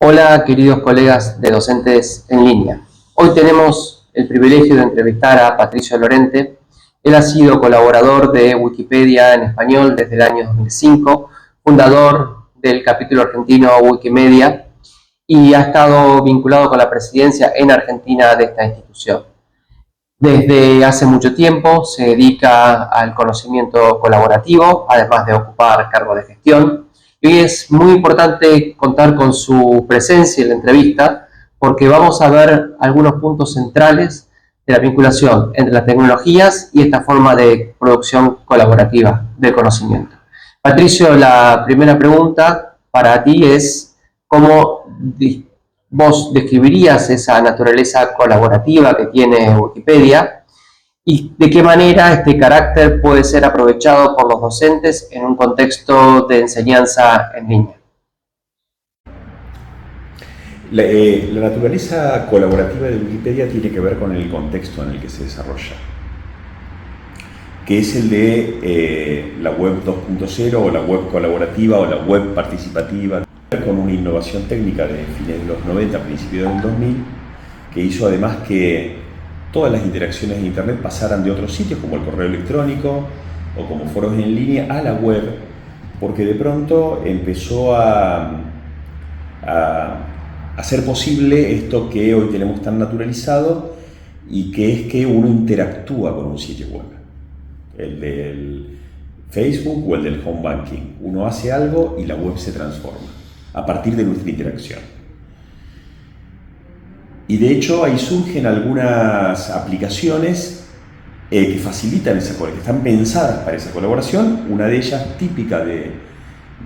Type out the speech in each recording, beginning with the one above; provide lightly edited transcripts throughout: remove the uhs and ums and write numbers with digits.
Hola, queridos colegas de docentes en línea. Hoy tenemos el privilegio de entrevistar a Patricio Lorente. Él ha sido colaborador de Wikipedia en español desde el año 2005, fundador del capítulo argentino Wikimedia y ha estado vinculado con la presidencia en Argentina de esta institución. Desde hace mucho tiempo se dedica al conocimiento colaborativo, además de ocupar cargos de gestión. Y hoy es muy importante contar con su presencia en la entrevista porque vamos a ver algunos puntos centrales de la vinculación entre las tecnologías y esta forma de producción colaborativa del conocimiento. Patricio, la primera pregunta para ti es ¿cómo vos describirías esa naturaleza colaborativa que tiene Wikipedia y de qué manera este carácter puede ser aprovechado por los docentes en un contexto de enseñanza en línea? La naturaleza colaborativa de Wikipedia tiene que ver con el contexto en el que se desarrolla, que es el de la web 2.0 o la web colaborativa o la web participativa, con una innovación técnica de fines de los 90, principios del 2000, que hizo además que todas las interacciones en Internet pasaran de otros sitios como el correo electrónico o como foros en línea a la web, porque de pronto empezó a hacer posible esto que hoy tenemos tan naturalizado y que es que uno interactúa con un sitio web, el del Facebook o el del home banking. Uno hace algo y la web se transforma a partir de nuestra interacción. Y de hecho ahí surgen algunas aplicaciones que facilitan esa colaboración, que están pensadas para esa colaboración. Una de ellas típica de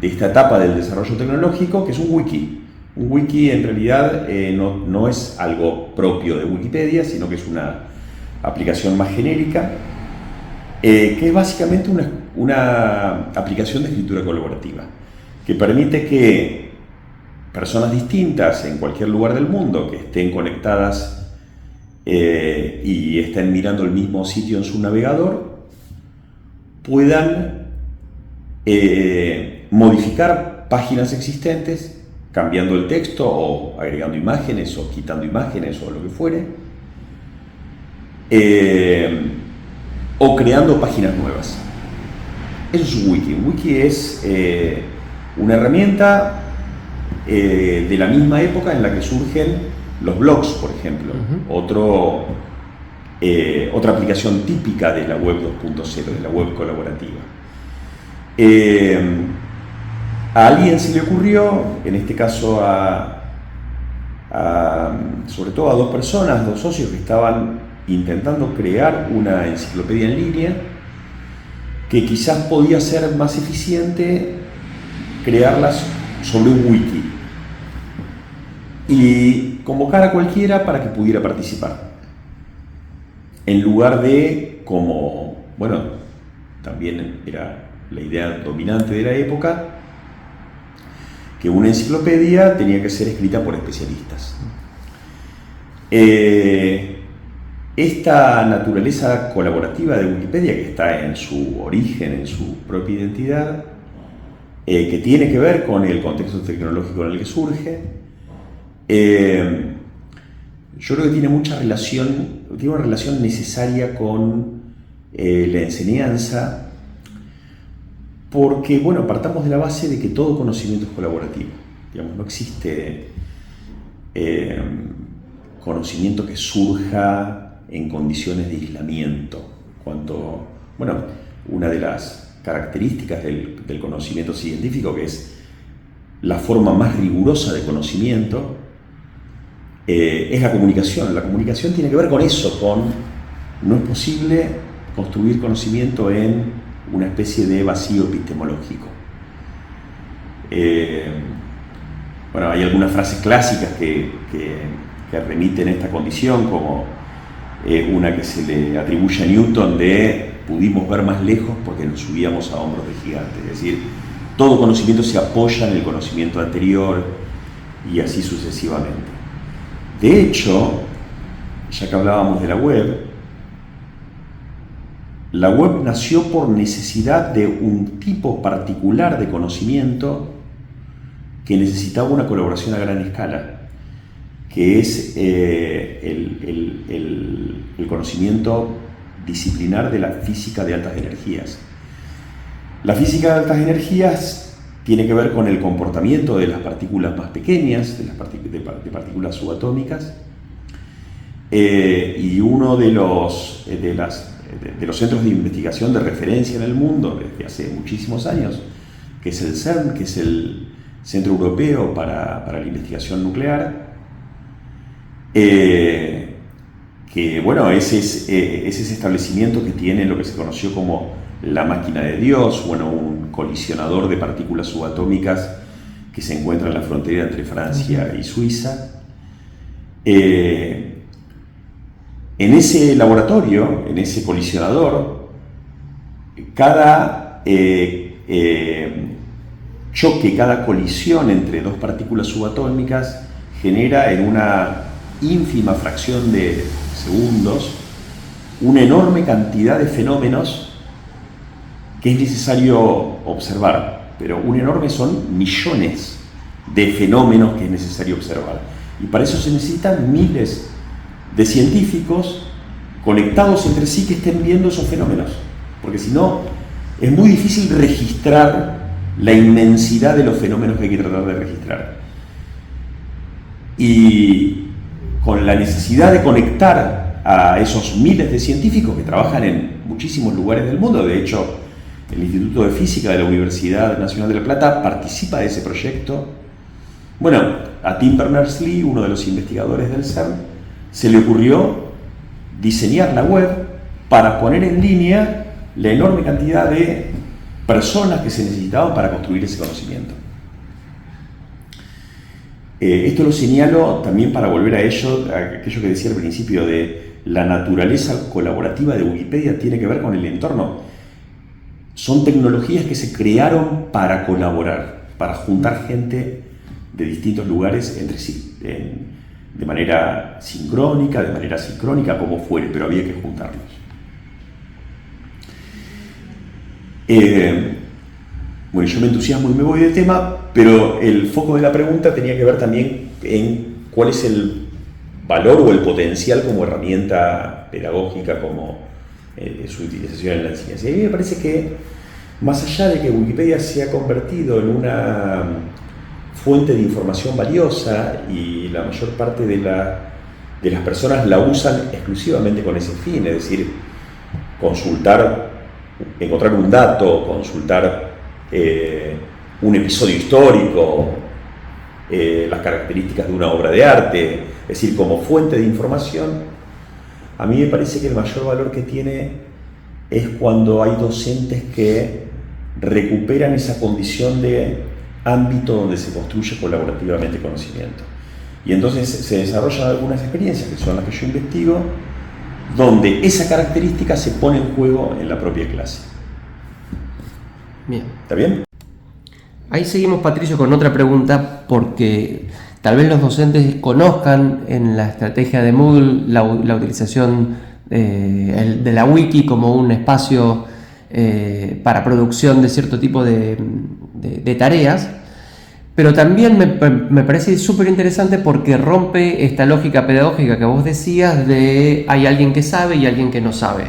esta etapa del desarrollo tecnológico, que es un wiki. Un wiki en realidad no es algo propio de Wikipedia, sino que es una aplicación más genérica, que es básicamente una aplicación de escritura colaborativa, que permite que personas distintas en cualquier lugar del mundo que estén conectadas y estén mirando el mismo sitio en su navegador puedan modificar páginas existentes, cambiando el texto o agregando imágenes o quitando imágenes o lo que fuere, o creando páginas nuevas. Eso es un wiki. Un wiki es una herramienta de la misma época en la que surgen los blogs, por ejemplo. Otra aplicación típica de la web 2.0, de la web colaborativa. A alguien se le ocurrió, en este caso sobre todo a dos personas, dos socios que estaban intentando crear una enciclopedia en línea, que quizás podía ser más eficiente crearlas sobre un wiki y convocar a cualquiera para que pudiera participar, en lugar de, como, bueno, también era la idea dominante de la época, que una enciclopedia tenía que ser escrita por especialistas. Esta naturaleza colaborativa de Wikipedia, que está en su origen, en su propia identidad, que tiene que ver con el contexto tecnológico en el que surge, yo creo que tiene una relación necesaria con la enseñanza, porque, bueno, partamos de la base de que todo conocimiento es colaborativo. Digamos, no existe conocimiento que surja en condiciones de aislamiento. Una de las características del conocimiento científico, que es la forma más rigurosa de conocimiento, es la comunicación. La comunicación tiene que ver con eso, no es posible construir conocimiento en una especie de vacío epistemológico. Hay algunas frases clásicas que remiten a esta condición, como una que se le atribuye a Newton de pudimos ver más lejos porque nos subíamos a hombros de gigantes. Es decir, todo conocimiento se apoya en el conocimiento anterior y así sucesivamente. De hecho, ya que hablábamos de la web nació por necesidad de un tipo particular de conocimiento que necesitaba una colaboración a gran escala, que es el conocimiento disciplinar de la física de altas energías. La física de altas energías tiene que ver con el comportamiento de las partículas más pequeñas, de partículas subatómicas, y uno de los centros de investigación de referencia en el mundo desde hace muchísimos años, que es el CERN, que es el Centro Europeo para la Investigación Nuclear, que bueno, es ese establecimiento que tiene lo que se conoció como la máquina de Dios, bueno, un colisionador de partículas subatómicas que se encuentra en la frontera entre Francia y Suiza. En ese laboratorio, en ese colisionador, cada choque, cada colisión entre dos partículas subatómicas genera en una ínfima fracción de segundos una enorme cantidad de fenómenos que es necesario observar, pero un enorme son millones de fenómenos que es necesario observar. Y para eso se necesitan miles de científicos conectados entre sí que estén viendo esos fenómenos, porque si no es muy difícil registrar la inmensidad de los fenómenos que hay que tratar de registrar. Y con la necesidad de conectar a esos miles de científicos que trabajan en muchísimos lugares del mundo, de hecho el Instituto de Física de la Universidad Nacional de La Plata participa de ese proyecto. Bueno, a Tim Berners-Lee, uno de los investigadores del CERN, se le ocurrió diseñar la web para poner en línea la enorme cantidad de personas que se necesitaban para construir ese conocimiento. Esto lo señalo también para volver a aquello que decía al principio de la naturaleza colaborativa de Wikipedia tiene que ver con el entorno. Son tecnologías que se crearon para colaborar, para juntar gente de distintos lugares entre sí, de manera sincrónica, de manera asincrónica, como fuere, pero había que juntarlos. Bueno, yo me entusiasmo y me voy del tema, pero el foco de la pregunta tenía que ver también en cuál es el valor o el potencial como herramienta pedagógica, como su utilización en la enseñanza. Y a mí me parece que, más allá de que Wikipedia se ha convertido en una fuente de información valiosa y la mayor parte de las personas la usan exclusivamente con ese fin, es decir, encontrar un dato, consultar un episodio histórico, las características de una obra de arte, es decir, como fuente de información, a mí me parece que el mayor valor que tiene es cuando hay docentes que recuperan esa condición de ámbito donde se construye colaborativamente conocimiento. Y entonces se desarrollan algunas experiencias, que son las que yo investigo, donde esa característica se pone en juego en la propia clase. Bien. ¿Está bien? Ahí seguimos, Patricio, con otra pregunta, porque tal vez los docentes conozcan en la estrategia de Moodle la utilización de la wiki como un espacio para producción de cierto tipo de tareas, pero también me parece súper interesante porque rompe esta lógica pedagógica que vos decías de hay alguien que sabe y alguien que no sabe.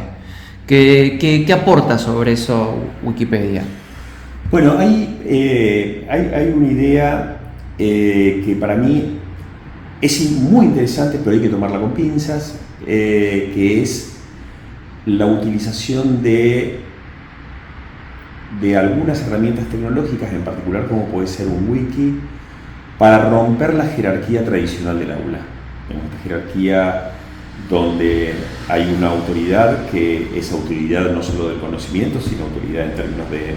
¿Qué aporta sobre eso Wikipedia? Bueno, hay una idea que para mí es muy interesante, pero hay que tomarla con pinzas, que es la utilización de algunas herramientas tecnológicas, en particular como puede ser un wiki, para romper la jerarquía tradicional del aula. En esta jerarquía donde hay una autoridad, que es autoridad no solo del conocimiento, sino autoridad en términos de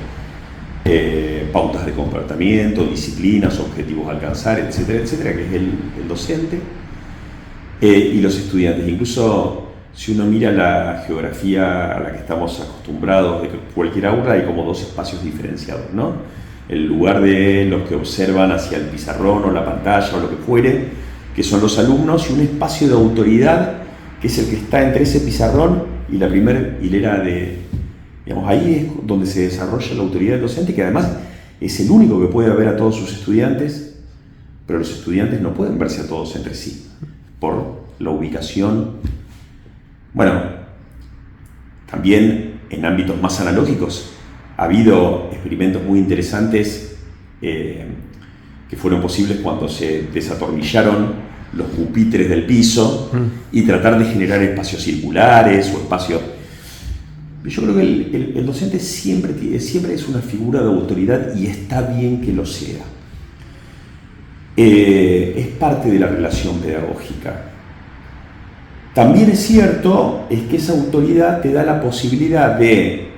pautas de comportamiento, disciplinas, objetivos a alcanzar, etcétera, etcétera, que es el docente y los estudiantes. Incluso si uno mira la geografía a la que estamos acostumbrados de cualquier aula, hay como dos espacios diferenciados, ¿no? El lugar de los que observan hacia el pizarrón o la pantalla o lo que fuere, que son los alumnos, y un espacio de autoridad que es el que está entre ese pizarrón y la primera hilera de... Digamos, ahí es donde se desarrolla la autoridad del docente, que además es el único que puede ver a todos sus estudiantes pero los estudiantes no pueden verse a todos entre sí por la ubicación. Bueno, también en ámbitos más analógicos ha habido experimentos muy interesantes que fueron posibles cuando se desatornillaron los pupitres del piso y tratar de generar espacios circulares o espacios. Yo creo que el docente siempre es una figura de autoridad y está bien que lo sea. Es parte de la relación pedagógica. También es cierto es que esa autoridad te da la posibilidad de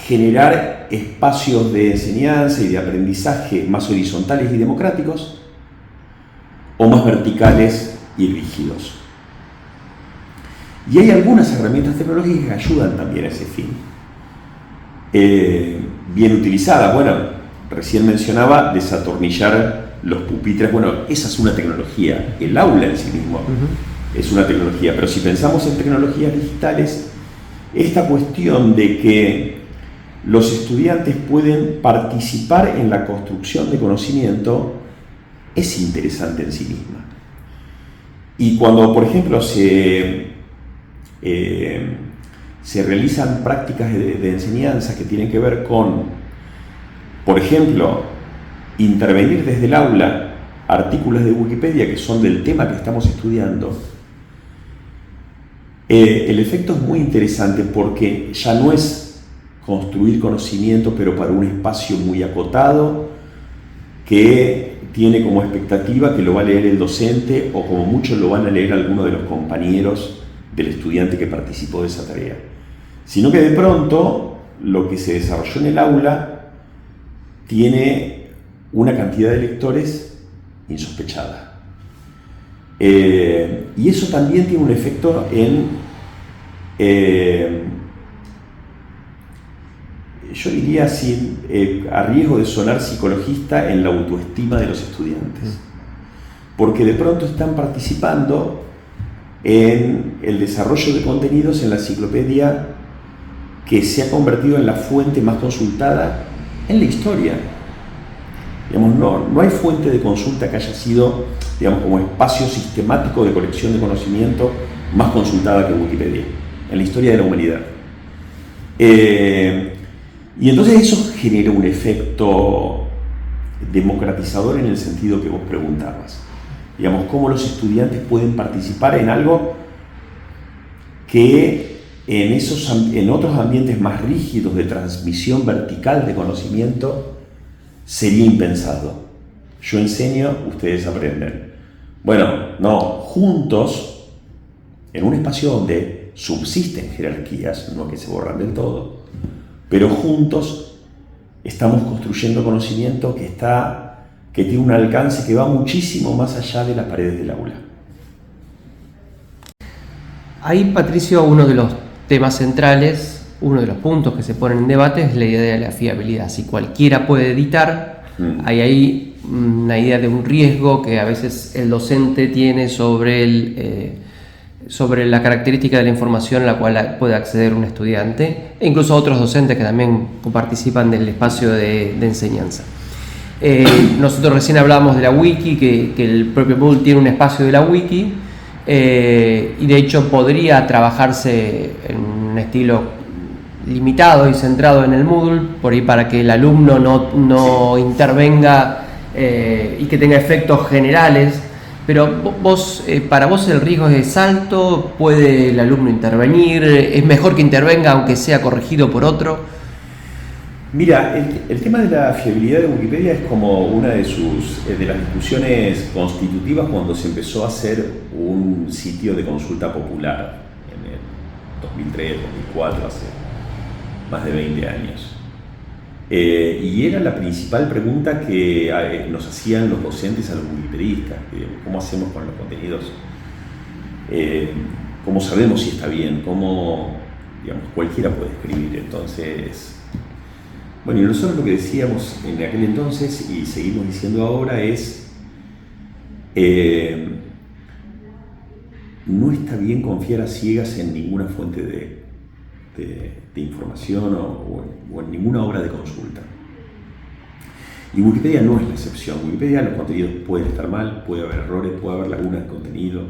generar espacios de enseñanza y de aprendizaje más horizontales y democráticos o más verticales y rígidos. Y hay algunas herramientas tecnológicas que ayudan también a ese fin. Bien utilizadas. Bueno, recién mencionaba desatornillar los pupitres. Bueno, esa es una tecnología. El aula en sí mismo es una tecnología. Pero si pensamos en tecnologías digitales, esta cuestión de que los estudiantes pueden participar en la construcción de conocimiento es interesante en sí misma. Y cuando, por ejemplo, se realizan prácticas de enseñanza que tienen que ver con, por ejemplo, intervenir desde el aula artículos de Wikipedia que son del tema que estamos estudiando, el efecto es muy interesante porque ya no es construir conocimiento, pero para un espacio muy acotado, que tiene como expectativa que lo va a leer el docente o como mucho lo van a leer algunos de los compañeros del estudiante que participó de esa tarea. Sino que de pronto lo que se desarrolló en el aula tiene una cantidad de lectores insospechada. Y eso también tiene un efecto yo diría así, a riesgo de sonar psicologista, en la autoestima de los estudiantes. Porque de pronto están participando en el desarrollo de contenidos en la enciclopedia que se ha convertido en la fuente más consultada en la historia. Digamos, no hay fuente de consulta que haya sido, digamos, como espacio sistemático de colección de conocimiento más consultada que Wikipedia en la historia de la humanidad. Y entonces eso genera un efecto democratizador en el sentido que vos preguntabas. Digamos, cómo los estudiantes pueden participar en algo que en otros ambientes más rígidos de transmisión vertical de conocimiento sería impensado. Yo enseño, ustedes aprenden. Bueno, no, juntos, en un espacio donde subsisten jerarquías, no que se borran del todo, pero juntos estamos construyendo conocimiento que tiene un alcance que va muchísimo más allá de las paredes del aula. Ahí, Patricio, uno de los temas centrales, uno de los puntos que se ponen en debate es la idea de la fiabilidad. Si cualquiera puede editar, hay ahí una idea de un riesgo que a veces el docente tiene sobre la característica de la información a la cual puede acceder un estudiante, e incluso otros docentes que también participan del espacio de enseñanza. Nosotros recién hablábamos de la wiki, que el propio Moodle tiene un espacio de la wiki, y de hecho podría trabajarse en un estilo limitado y centrado en el Moodle, por ahí para que el alumno no intervenga y que tenga efectos generales. Pero para vos el riesgo es alto, ¿puede el alumno intervenir? ¿Es mejor que intervenga aunque sea corregido por otro? Mira, el tema de la fiabilidad de Wikipedia es como una de las discusiones constitutivas cuando se empezó a hacer un sitio de consulta popular en el 2003, 2004, hace más de 20 años. Y era la principal pregunta que nos hacían los docentes a los wikipedistas. ¿Cómo hacemos con los contenidos? ¿Cómo sabemos si está bien? ¿Cómo, digamos, cualquiera puede escribir? Entonces, bueno, y nosotros lo que decíamos en aquel entonces y seguimos diciendo ahora es no está bien confiar a ciegas en ninguna fuente de información o en ninguna obra de consulta. Y Wikipedia no es la excepción. Wikipedia, los contenidos pueden estar mal, puede haber errores, puede haber lagunas de contenido.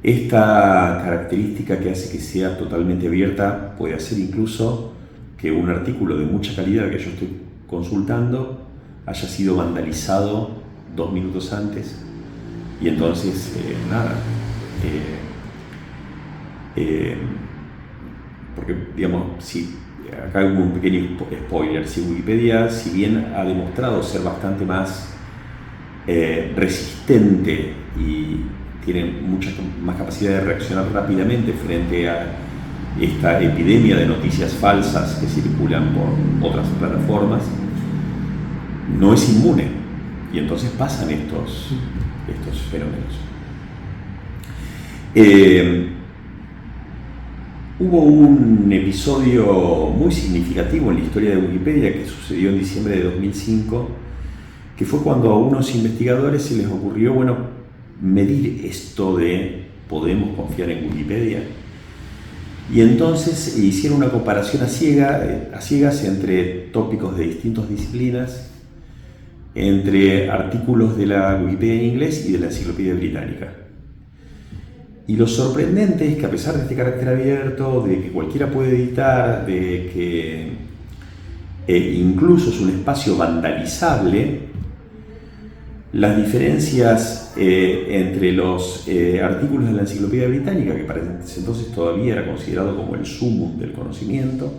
Esta característica que hace que sea totalmente abierta puede hacer incluso que un artículo de mucha calidad que yo estoy consultando haya sido vandalizado 2 minutos antes, y entonces porque digamos, si acá hay un pequeño spoiler, si Wikipedia, si bien ha demostrado ser bastante más resistente y tiene mucha más capacidad de reaccionar rápidamente frente a esta epidemia de noticias falsas que circulan por otras plataformas, no es inmune, y entonces pasan estos fenómenos. Hubo un episodio muy significativo en la historia de Wikipedia que sucedió en diciembre de 2005, que fue cuando a unos investigadores se les ocurrió, medir esto de ¿podemos confiar en Wikipedia? Y entonces hicieron una comparación a ciegas entre tópicos de distintas disciplinas, entre artículos de la Wikipedia en inglés y de la Enciclopedia Británica. Y lo sorprendente es que, a pesar de este carácter abierto, de que cualquiera puede editar, de que incluso es un espacio vandalizable, las diferencias entre los artículos de la Enciclopedia Británica, que para ese entonces todavía era considerado como el sumum del conocimiento,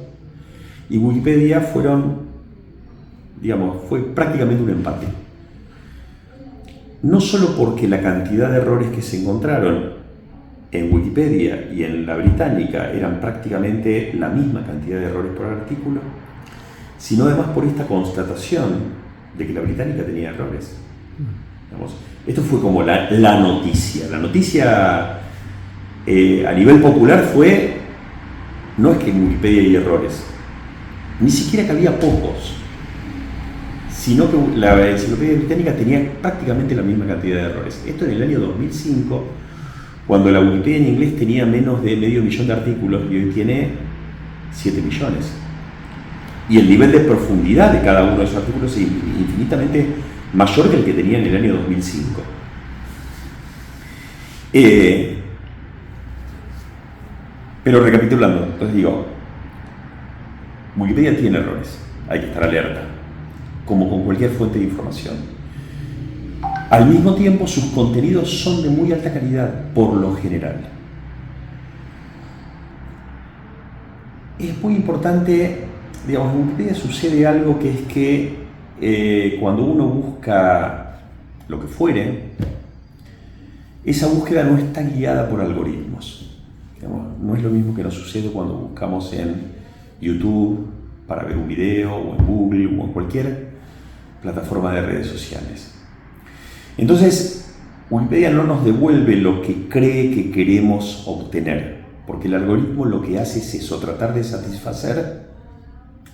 y Wikipedia fue prácticamente un empate. No solo porque la cantidad de errores que se encontraron en Wikipedia y en la británica eran prácticamente la misma cantidad de errores por artículo, sino además por esta constatación de que la británica tenía errores. Esto fue como la noticia. La noticia a nivel popular fue, no es que en Wikipedia hay errores, ni siquiera que había pocos, sino que la Enciclopedia Británica tenía prácticamente la misma cantidad de errores. Esto en el año 2005, cuando la Wikipedia en inglés tenía menos de 500.000 de artículos y hoy tiene 7 millones. Y el nivel de profundidad de cada uno de esos artículos es infinitamente mayor que el que tenía en el año 2005. Pero recapitulando, entonces digo, Wikipedia tiene errores, hay que estar alerta, como con cualquier fuente de información. Al mismo tiempo, sus contenidos son de muy alta calidad, por lo general. Es muy importante, digamos, en Wikipedia sucede algo que es que cuando uno busca lo que fuere, esa búsqueda no está guiada por algoritmos. Digamos, no es lo mismo que nos sucede cuando buscamos en YouTube para ver un video, o en Google, o en cualquier plataforma de redes sociales. Entonces, Wikipedia no nos devuelve lo que cree que queremos obtener, porque el algoritmo lo que hace es eso, tratar de satisfacer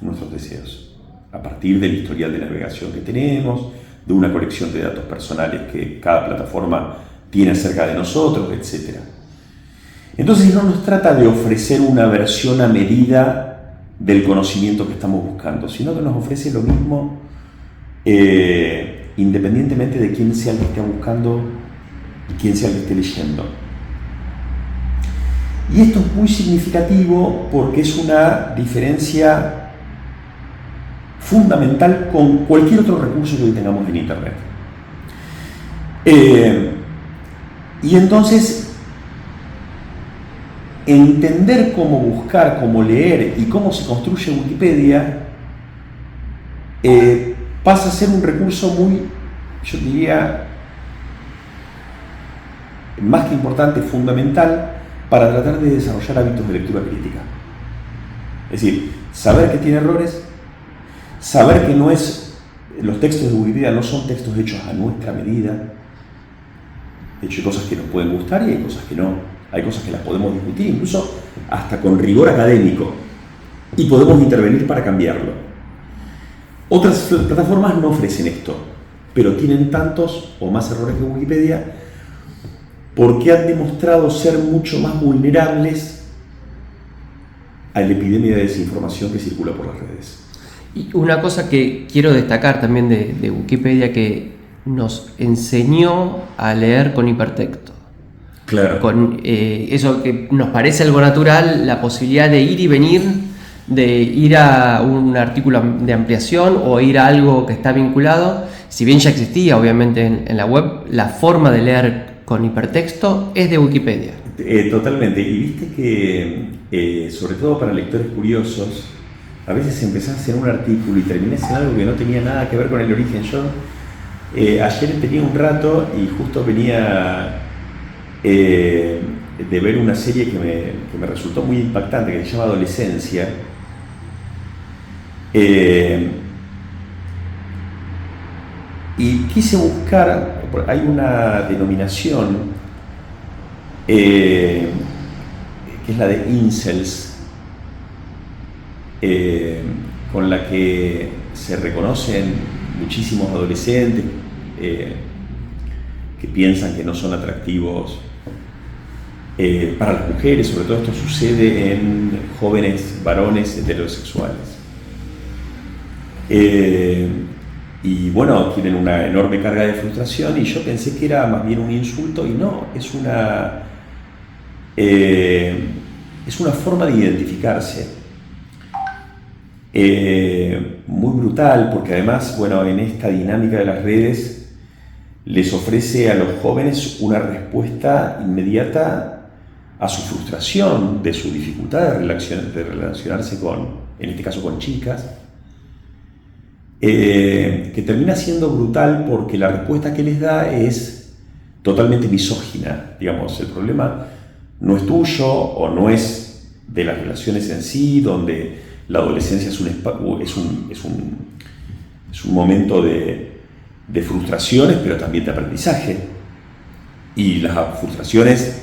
nuestros deseos, a partir del historial de navegación que tenemos, de una colección de datos personales que cada plataforma tiene acerca de nosotros, etc. Entonces no nos trata de ofrecer una versión a medida del conocimiento que estamos buscando, sino que nos ofrece lo mismo independientemente de quién sea el que esté buscando y quién sea el que esté leyendo. Y esto es muy significativo porque es una diferencia fundamental con cualquier otro recurso que hoy tengamos en Internet. Y entonces, entender cómo buscar, cómo leer y cómo se construye Wikipedia pasa a ser un recurso muy, yo diría, más que importante, fundamental para tratar de desarrollar hábitos de lectura crítica. Es decir, saber que tiene errores, saber que los textos de Wikipedia no son textos hechos a nuestra medida. De hecho, hay cosas que nos pueden gustar y hay cosas que no. Hay cosas que las podemos discutir, incluso hasta con rigor académico, y podemos intervenir para cambiarlo. Otras plataformas no ofrecen esto, pero tienen tantos o más errores que Wikipedia porque han demostrado ser mucho más vulnerables a la epidemia de desinformación que circula por las redes. Y una cosa que quiero destacar también de Wikipedia, que nos enseñó a leer con hipertexto. Claro. Con eso que nos parece algo natural, la posibilidad de ir y venir, de ir a un artículo de ampliación o ir a algo que está vinculado. Si bien ya existía obviamente en la web, la forma de leer con hipertexto es de Wikipedia. Totalmente. Y viste que, sobre todo para lectores curiosos, a veces empezás en un artículo y terminás en algo que no tenía nada que ver con el origen. Yo ayer tenía un rato y justo venía de ver una serie que me resultó muy impactante, que se llama Adolescencia. Y quise buscar, hay una denominación que es la de incels, con la que se reconocen muchísimos adolescentes que piensan que no son atractivos para las mujeres. Sobre todo esto sucede en jóvenes varones heterosexuales. Y bueno, tienen una enorme carga de frustración, y yo pensé que era más bien un insulto, y no, es una forma de identificarse muy brutal, porque además, bueno, en esta dinámica de las redes les ofrece a los jóvenes una respuesta inmediata a su frustración, de su dificultad de relacionarse con, en este caso, con chicas, que termina siendo brutal porque la respuesta que les da es totalmente misógina. Digamos, el problema no es tuyo o no es de las relaciones en sí, donde la adolescencia es un momento de frustraciones, pero también de aprendizaje. Y las frustraciones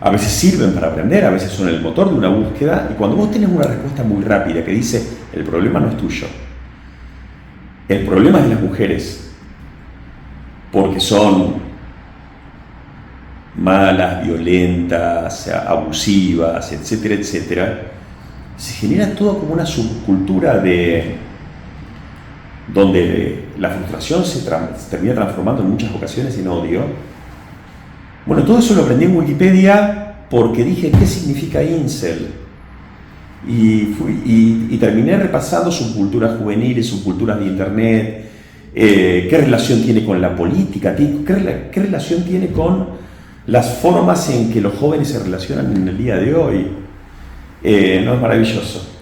a veces sirven para aprender, a veces son el motor de una búsqueda, y cuando vos tenés una respuesta muy rápida que dice, el problema no es tuyo, el problema es de las mujeres, porque son malas, violentas, abusivas, etcétera, etcétera, se genera todo como una subcultura donde la frustración se termina transformando en muchas ocasiones en odio. Bueno, todo eso lo aprendí en Wikipedia porque dije, ¿qué significa incel? Y terminé repasando subculturas juveniles, subculturas de internet, qué relación tiene con la política, qué relación tiene con las formas en que los jóvenes se relacionan en el día de hoy. No es maravilloso.